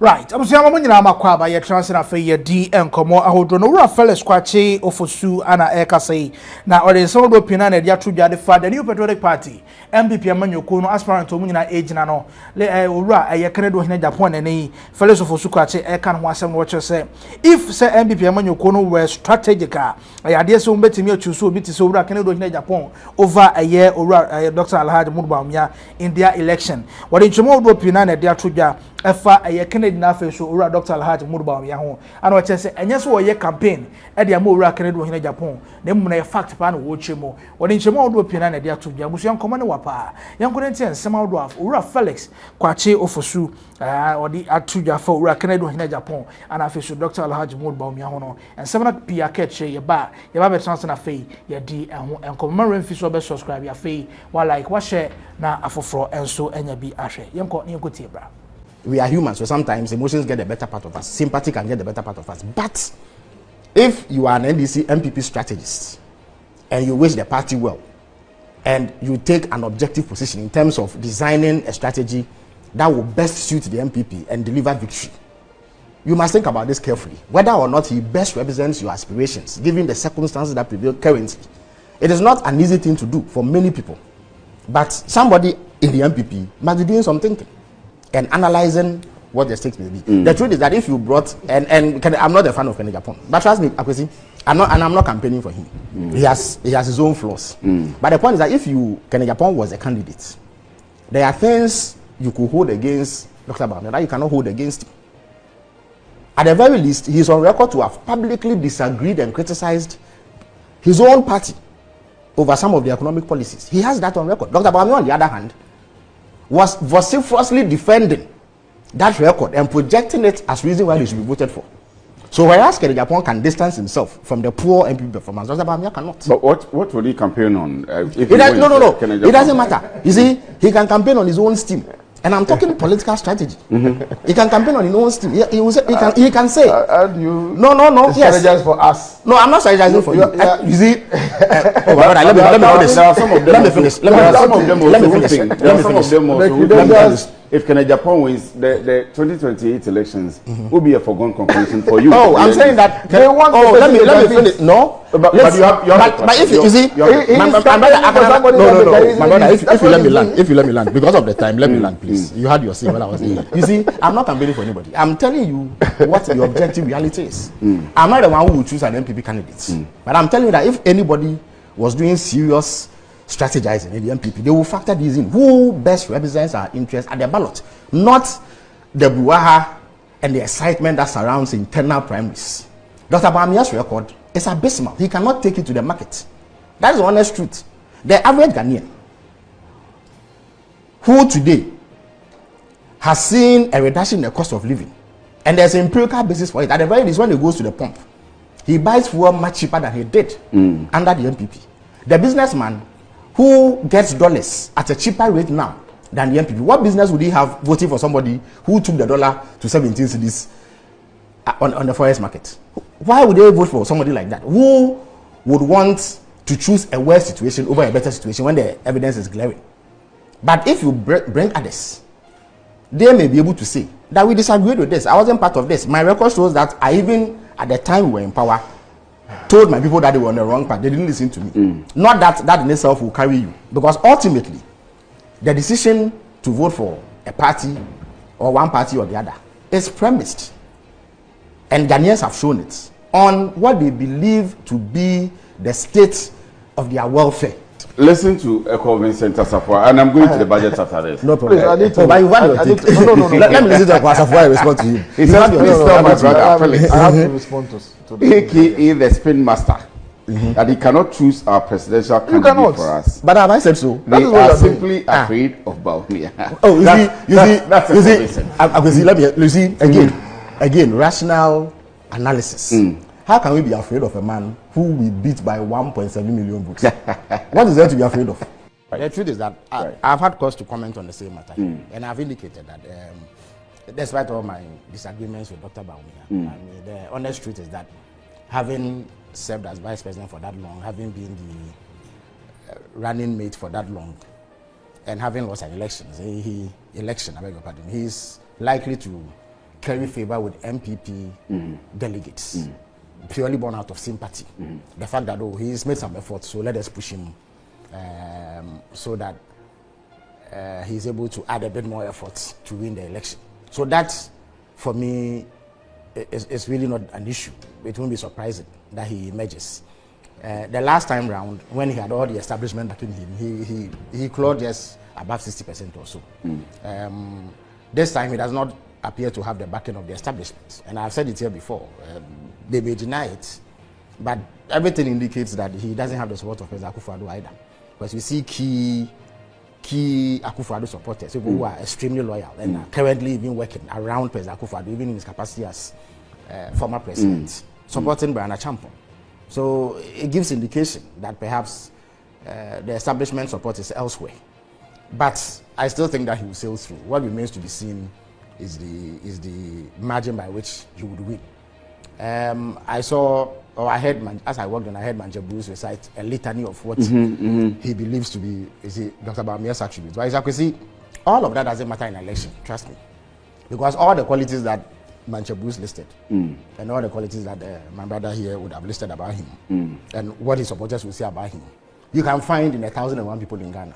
Right, I'm saying I'm going to makwaba ye transfer for ye D and komo ahodro no wura Felix Kwakye Ofosu ana eka say na ore so do pina na dia to jade fa the new patriotic party NPP amanyoko no aspirant omu nyina age na no le wura ye Kennedy Agyapong na nei Felix Ofosu Kwakye eka no asem no wo say if say NPP amanyoko no were strategic ya de so mbetimi achuso obi ti so wura Kennedy Agyapong over a year wura Dr. Alhaji Bawumia in their election what in chomo do pina na dia to ja efa a Kennedy na face so ura Dr. Alhaji Bawumia ho ana wa chese enye so ye campaign e de ama ura Kennedy Agyapong na mu na ye fact pa na wo chemo woni nchemo odo pina na de atobia busu yankoma ne wapa yanko ne ntien sema odo af ura Felix Kwakye Ofosu odi atobia fa ura Kennedy Agyapong ana face so Dr. Alhaji Bawumia ho no ensema na pia ketche ye ba be chance na fe ye di ho enkoma remfi so be subscribe ya fe wa like wa share na afoforo enso enya bi ahwe yanko tie bra. We are humans, so sometimes emotions get the better part of us. Sympathy can get the better part of us. But if you are an NPP strategist and you wish the party well, and you take an objective position in terms of designing a strategy that will best suit the NPP and deliver victory, you must think about this carefully. Whether or not he best represents your aspirations, given the circumstances that prevail currently. It is not an easy thing to do for many people. But somebody in the NPP must be doing some thinking and analyzing what the stakes may be. The truth is that if you brought I'm not a fan of Kennedy Agyapong, but trust me, Akwesi, I'm not campaigning for him. He has his own flaws. But the point is that if Kennedy Agyapong was a candidate, there are things you could hold against Dr. Bawumia that you cannot hold against him. At the very least, he is on record to have publicly disagreed and criticized his own party over some of the economic policies. He has that on record. Dr. Bawumia, on the other hand, was vociferously defending that record and projecting it as reason why he should be voted for. So whereas Kennedy Agyapong can distance himself from the poor MP performance, Dr. Bawumia cannot. But what would he campaign on? No. It doesn't matter. You see, he can campaign on his own steam. And I'm talking political strategy. He can campaign on his own steam. He can say. No. Strategize for us. No, I'm not strategizing for you. You see. Let me finish. If Kennedy Agyapong wins the 2028 elections, will be a foregone conclusion for you. Oh, I'm saying that. They want. Let me finish. No. But if you see, my brother, if you let me land, because of the time, let me land, please. You had your say when I was saying. You see, I'm not campaigning for anybody. I'm telling you what the objective reality is. I'm not the one who will choose an NPP candidate, but I'm telling you that if anybody was doing serious strategizing in the NPP, they will factor these in. Who best represents our interests at the ballot, not the brouhaha and the excitement that surrounds internal primaries. Dr. Bawumia's record is abysmal. He cannot take it to the market. That is the honest truth. The average Ghanaian who today has seen a reduction in the cost of living, and there's an empirical basis for it. At the very least, when he goes to the pump, he buys fuel much cheaper than he did under the NPP. The businessman who gets dollars at a cheaper rate now than the NPP, what business would he have voting for somebody who took the dollar to 17 cedis on the forex market? Why would they vote for somebody like that? Who would want to choose a worse situation over a better situation when the evidence is glaring? But if you bring others, they may be able to say that we disagreed with this. I wasn't part of this. My record shows that I even, at the time we were in power, told my people that they were on the wrong path. They didn't listen to me. Not that in itself will carry you. Because ultimately, the decision to vote for a party or one party or the other is premised, and Ghanaians have shown it, on what they believe to be the state of their welfare. Listen to Echo Vincent Asafwa, and I'm going to the budget after this. No problem. No. Let me listen to Asafwa and respond to him. He says, please tell my brother, Felix, I have to respond to AKA the spin master, that he cannot choose our presidential candidate for us. But have I said so? They are simply afraid of Bawumia. Oh, you see, again, rational analysis. How can we be afraid of a man who we beat by 1.7 million votes? What is there to be afraid of? The truth is that I've had cause to comment on the same matter, and I've indicated that despite all my disagreements with Dr. Bawumia, I mean, the honest truth is that having served as vice president for that long, having been the running mate for that long, and having lost an election, I beg your pardon, he's likely to curry favor with NPP delegates, purely born out of sympathy. The fact that he's made some effort, so let us push him so that he's able to add a bit more effort to win the election. So that, for me, is really not an issue. It won't be surprising that he emerges. The last time round, when he had all the establishment backing him, he clawed just above 60% or so. This time, he does not appear to have the backing of the establishment. And I've said it here before. They may deny it, but everything indicates that he doesn't have the support of President Akufo-Addo either. Because we see key Akufo-Addo supporters, people who are extremely loyal and are currently even working around President Akufo-Addo, even in his capacity as former president, supporting Brian Agyapong. So it gives indication that perhaps the establishment support is elsewhere. But I still think that he will sail through. What remains to be seen is the margin by which he would win. I heard, as I walked on, I heard Manja Bruce recite a litany of what he believes to be Dr. Bawumia's attributes. But as you can see, all of that doesn't matter in an election, trust me. Because all the qualities that Manja Bruce listed, and all the qualities that my brother here would have listed about him, and what his supporters will say about him, you can find in 1,001 people in Ghana.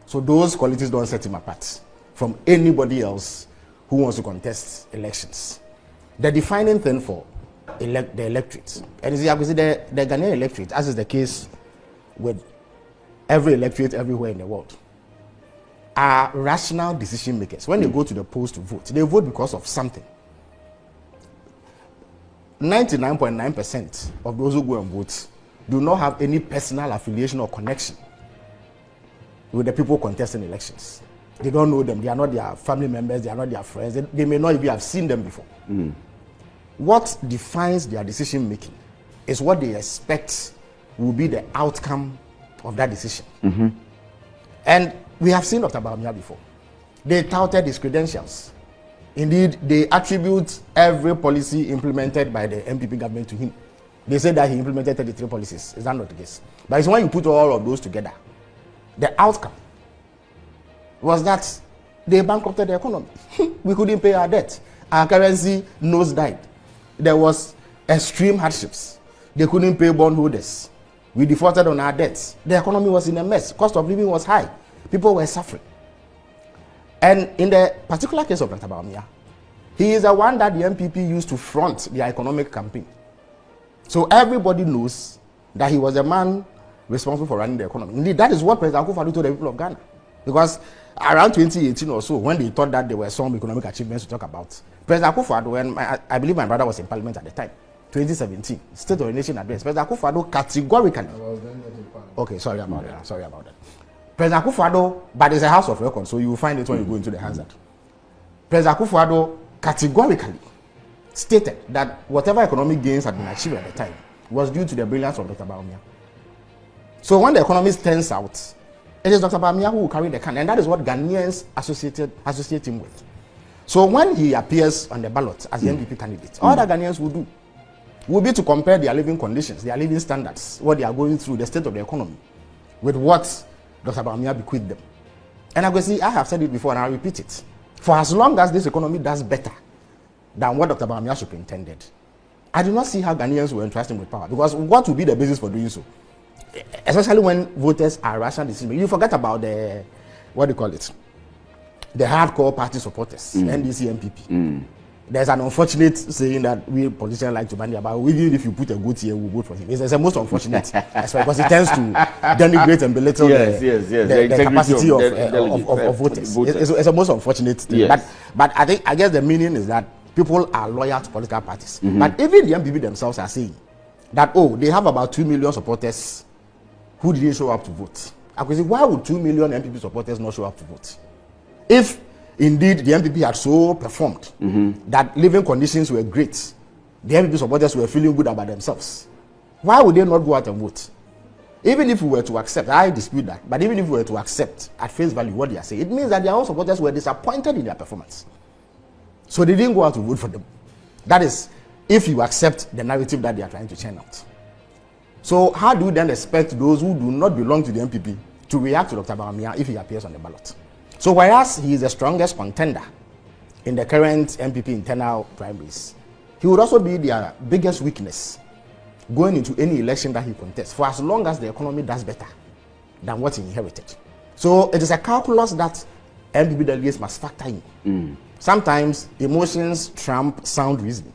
So those qualities don't set him apart from anybody else who wants to contest elections. The defining thing for the electorate, and you see, the Ghanaian electorate, as is the case with every electorate everywhere in the world, are rational decision makers. When they go to the polls to vote, they vote because of something. 99.9% of those who go and vote do not have any personal affiliation or connection with the people contesting elections. They don't know them. They are not their family members. They are not their friends. They may not even have seen them before. What defines their decision making is what they expect will be the outcome of that decision. And we have seen Dr. Bawumia before. They touted his credentials. Indeed, they attribute every policy implemented by the NPP government to him. They say that he implemented 33 policies. Is that not the case? But it's when you put all of those together, the outcome was that they bankrupted the economy. We couldn't pay our debt. Our currency nosedived. There was extreme hardships. They couldn't pay bondholders. We defaulted on our debts. The economy was in a mess. Cost of living was high. People were suffering. And in the particular case of Dr. Bawumia, he is the one that the NPP used to front their economic campaign. So everybody knows that he was the man responsible for running the economy. Indeed, that is what President Akufo-Addo told the people of Ghana. Because around 2018 or so, when they thought that there were some economic achievements to talk about, President Akufo-Addo, and I believe my brother was in parliament at the time, 2017, State of the Nation address, President Akufo-Addo categorically... Okay, sorry about that. President Akufo-Addo, but it's a house of record, so you will find it when you go into the Hazard. President Akufo-Addo categorically stated that whatever economic gains had been achieved at the time was due to the brilliance of Dr. Bawumia. So when the economist turns out, it is Dr. Bawumia who will carry the can, and that is what Ghanaians associate him with. So when he appears on the ballot as the NPP candidate, all that Ghanaians will do will be to compare their living conditions, their living standards, what they are going through, the state of the economy, with what Dr. Bawumia bequeathed them. And I have said it before and I'll repeat it. For as long as this economy does better than what Dr. Bawumia superintended, I do not see how Ghanaians will entrust him with power. Because what will be the basis for doing so? Especially when voters are rational decision makers. You forget about the, the hardcore party supporters, NDC, NPP. There's an unfortunate saying that we politicians like to bandy about, even if you put a goat here, we'll vote for him. It's the most unfortunate, because it tends to denigrate and belittle the capacity of voters. It's the most unfortunate thing. Yes. But I guess the meaning is that people are loyal to political parties. But even the NPP themselves are saying that, they have about 2 million supporters who didn't show up to vote. I could say, why would 2 million NPP supporters not show up to vote? If indeed the NPP had so performed that living conditions were great, the NPP supporters were feeling good about themselves, why would they not go out and vote? Even if we were to accept, I dispute that, but even if we were to accept at face value what they are saying, it means that their own supporters were disappointed in their performance. So they didn't go out to vote for them. That is, if you accept the narrative that they are trying to churn out. So how do you then expect those who do not belong to the NPP to react to Dr. Bawumia if he appears on the ballot? So whereas he is the strongest contender in the current NPP internal primaries, he would also be their biggest weakness going into any election that he contests, for as long as the economy does better than what he inherited. So it is a calculus that NPP delegates must factor in. Sometimes emotions trump sound reasoning.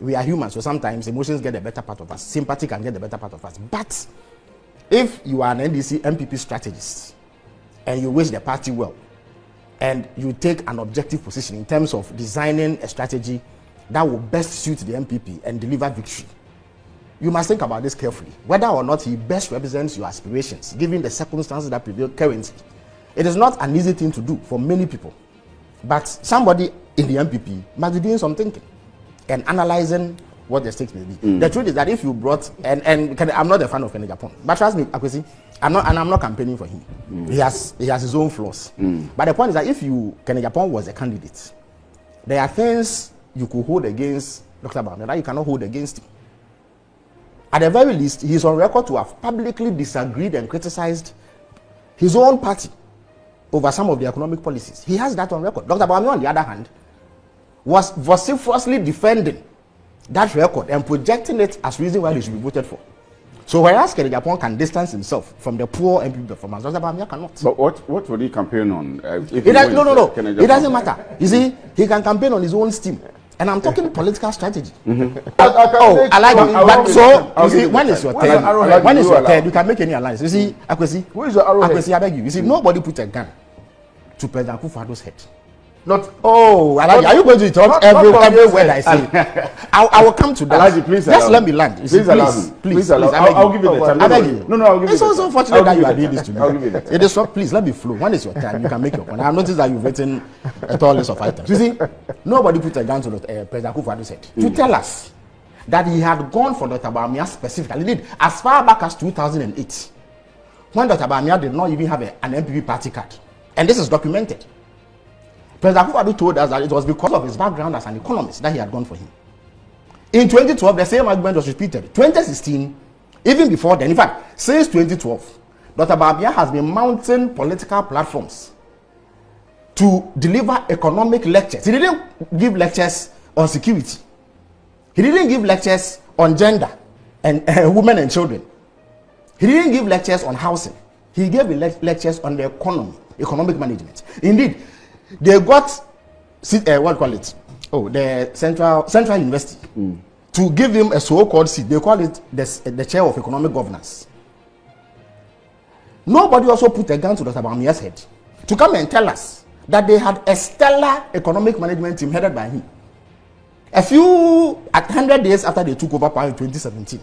We are human, so sometimes emotions get the better part of us. Sympathy can get the better part of us. But if you are an NPP strategist and you wish the party well, and you take an objective position in terms of designing a strategy that will best suit the NPP and deliver victory, you must think about this carefully. Whether or not he best represents your aspirations, given the circumstances that prevail currently. It is not an easy thing to do for many people. But somebody in the NPP must be doing some thinking and analyzing what the stakes may be. The truth is that if you brought, and I'm not a fan of Kennedy Agyapong, but trust me, Akwesi, I'm not campaigning for him. He has his own flaws. But the point is that if Kennedy Agyapong was a candidate, there are things you could hold against Dr. Bawumia that you cannot hold against him. At the very least, he is on record to have publicly disagreed and criticized his own party over some of the economic policies. He has that on record. Dr. Bawumia, on the other hand, was vociferously defending that record and projecting it as reason why he should be voted for. So whereas Kennedy Agyapong can distance himself from the poor NPP performance, Dr. Bawumia cannot. But what would he campaign on? No. It doesn't matter. You see, he can campaign on his own steam. And I'm talking political strategy. I like it. But so, you see, when it's your turn, you can make any alliance. You see, Akwesi, who is your arrowhead? Akwesi, I beg you. You see, nobody put a gun to President Akufo-Addo's head. Not. Are you going to interrupt every word I say? I will come to that. Alaji, please just let me land. Please allow me. Please, I'll give you the time. I beg you. No, I'll give you. It's also unfortunate that you are doing this to me. I'll give you the time. It is please let me flow. When it's your time, you can make your point. I've noticed that you've written a tall list of items. You see, nobody put a gun to President Akufo-Addo's head to tell us that he had gone for Dr. Bawumia specifically. He did as far back as 2008, when Dr. Bawumia did not even have an NPP party card, and this is documented. President Akufo-Addo told us that it was because of his background as an economist that he had gone for him. In 2012, the same argument was repeated. 2016, even before then, in fact, since 2012, Dr. Bawumia has been mounting political platforms to deliver economic lectures. He didn't give lectures on security. He didn't give lectures on gender and women and children. He didn't give lectures on housing. He gave lectures on the economic management. Indeed, they got the Central University to give him a so-called seat. They call it the chair of economic governance. Nobody also put a gun to Dr. Bawumia's head to come and tell us that they had a stellar economic management team headed by him. 100 days after they took over power in 2017,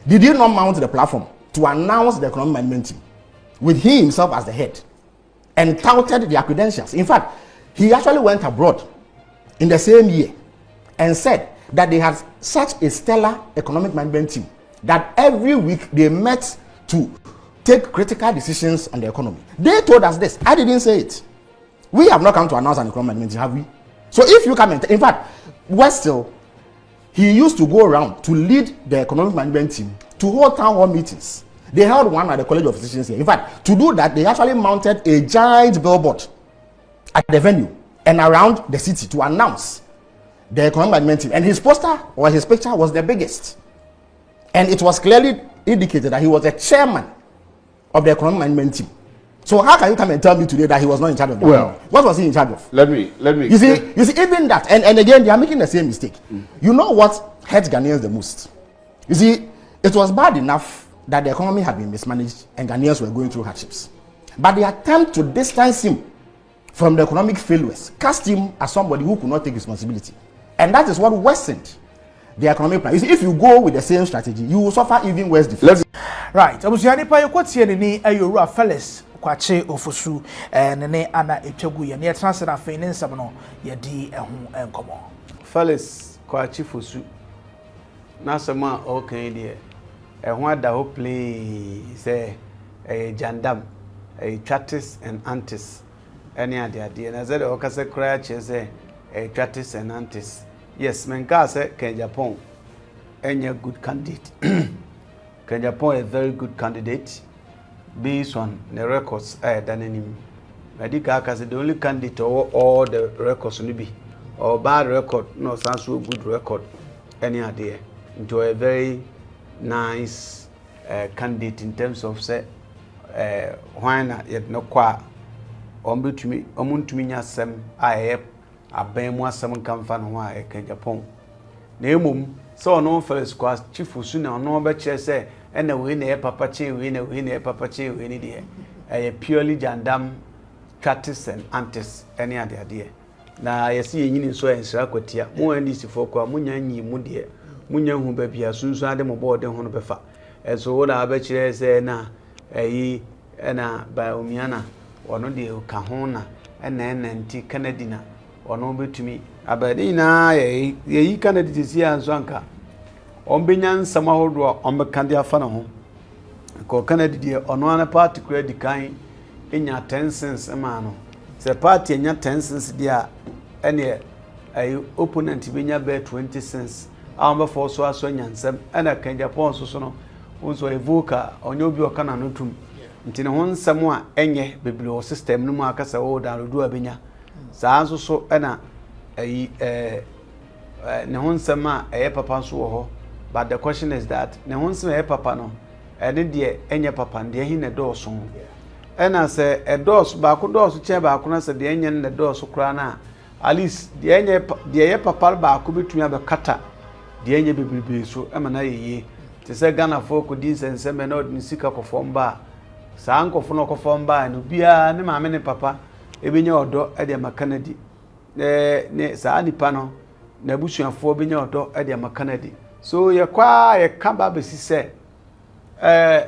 did he not mount the platform to announce the economic management team with he himself as the head and touted their credentials? In fact, he actually went abroad in the same year and said that they had such a stellar economic management team that every week they met to take critical decisions on the economy. They told us this. I didn't say it. We have not come to announce an economic management team, have we? So if you come and in fact, Westill, he used to go around to lead the economic management team to hold town hall meetings. They held one at the College of Physicians here. In fact, to do that, they actually mounted a giant billboard at the venue and around the city to announce the economic management team. And his poster or his picture was the biggest. And it was clearly indicated that he was the chairman of the economic management team. So how can you come and tell me today that he was not in charge of that? Well, what was he in charge of? Let me. You see, even that, and again, they are making the same mistake. You know what hurts Ghanaians the most? You see, it was bad enough that the economy had been mismanaged and Ghanaians were going through hardships. But the attempt to distance him from the economic failures cast him as somebody who could not take responsibility. And that is what worsened the economic plan. You see, if you go with the same strategy, you will suffer even worse defeat. Right. Abusiani pa yokotie ni ayowura Felix Kwakye Ofosu ne ana etwagu ye ne transfer afa ne nsam no ye di ehu enkomo. Felix Kwakye Ofosu na sama okay de ehu ada ho play say jandam tratis and antis any ade na say the okase kra che say tratis and antis. Yes, menka say Kennedy Agyapong any good candidate. Kennedy Agyapong a very good candidate based on the records done him. medical case the only candidate all the records no be or bad record no sounds so good record any idea into a very nice candidate in terms of say why na yet no kwa ombetumi omuntumi nyasem ayep abemu asem kamfa no wa Agyapong na emom so ono Felix Kwakye Ofosu na ono be kire say ena we na papa che we na papa che we ni de purely jandam strategist and antis any ade na yesi yenyini so ensira kwatia mo NDC for munya nyi mu de munya hu ba bia sunsu ade mo board ho no befa so wo na be kire say na ena Bawumia na ono de ka ho na ena nti Kennedy na ono betumi abadi na ye Kennedy si anso anka ombenya nsama hodo ombekande afa na ho ko Kennedy de ono ana party kura dikan enya 10 cents ma no se party enya 10 cents dia ene opponent benya be 20 cents amba for so aso nyansam ena Agyapong so no unso evoka onye obi okana no tum nti ne ho nsam a enye bebile o system no mu akasa wo download abenya saa nso so ena ne ho nsam a papa so wo ho but the question is that ne ho nsam papa no ene de enye papa de hi ne do so ena se edos ba ko do so che ba ko na se de enye ne do so kra na at least de enye de papa ba ko betumi abekata de enye bebile so ema na yeye te se Ghana folk di nsensem na odin sika kofomba saa nkofo no kofomba no bia ne maame ne papa ebenye odo e de Kennedy ne saa nipa no na busuafo benye odo e de Kennedy so ye kwa ye kaba besi se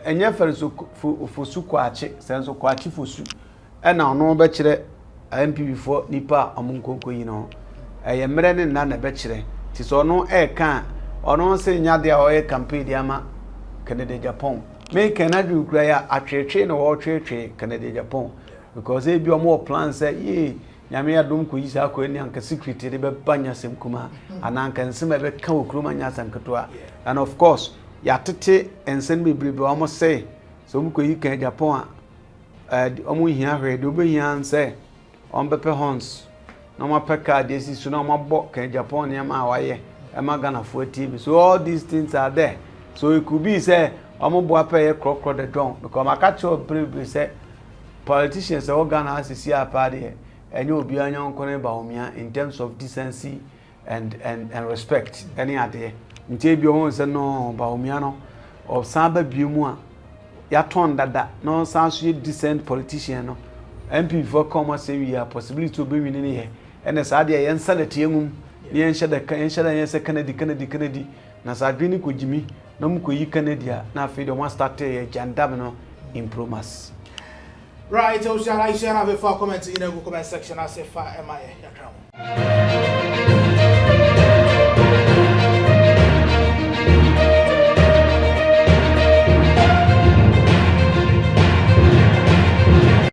enye Felix Ofosu Kwakye senso Kwakye Ofosu e na ono be kire NPP fo nipa amunkonko yi no ye mere ne na be kire ti so no ka ono se nyade a o campaign di ama Kennedy Agyapong me Kennedy ukra ya atwetwe no wo twetwe Kennedy Agyapong because e bi omo plan say ye nyame adom ko yisa ko ni anka secret de be banya sem kuma ananka nsem be ka okroma nya sanketo and of course ya tete ensen bebrebe omo say so mu ko yi kan Agyapong omo hia hwe de obehia nse ombepe horns no ma peka de si so no ma bo kan Agyapong ne ma waye e ma Ghana for TV so all these things are there so it could be say omo bo apeye krokro the drone because ma catch up briefly say politicians all Ghana asisi apade enye obi anyon ko ne Bawumia in terms of decency and respect any ade ntie bi o say no Bawumia no o samba biemu a ya ton dada no sanso ye decent politician no MP for come say we are possibility to be winning here and say ade ye nsalete engum ni enhyeda ye say Kennedy na sa adwini ko jimi na mu ko yi Kennedy na afi de mo start ye jandam no impromas. Right, so shall I share have a comment in the comment section as if I am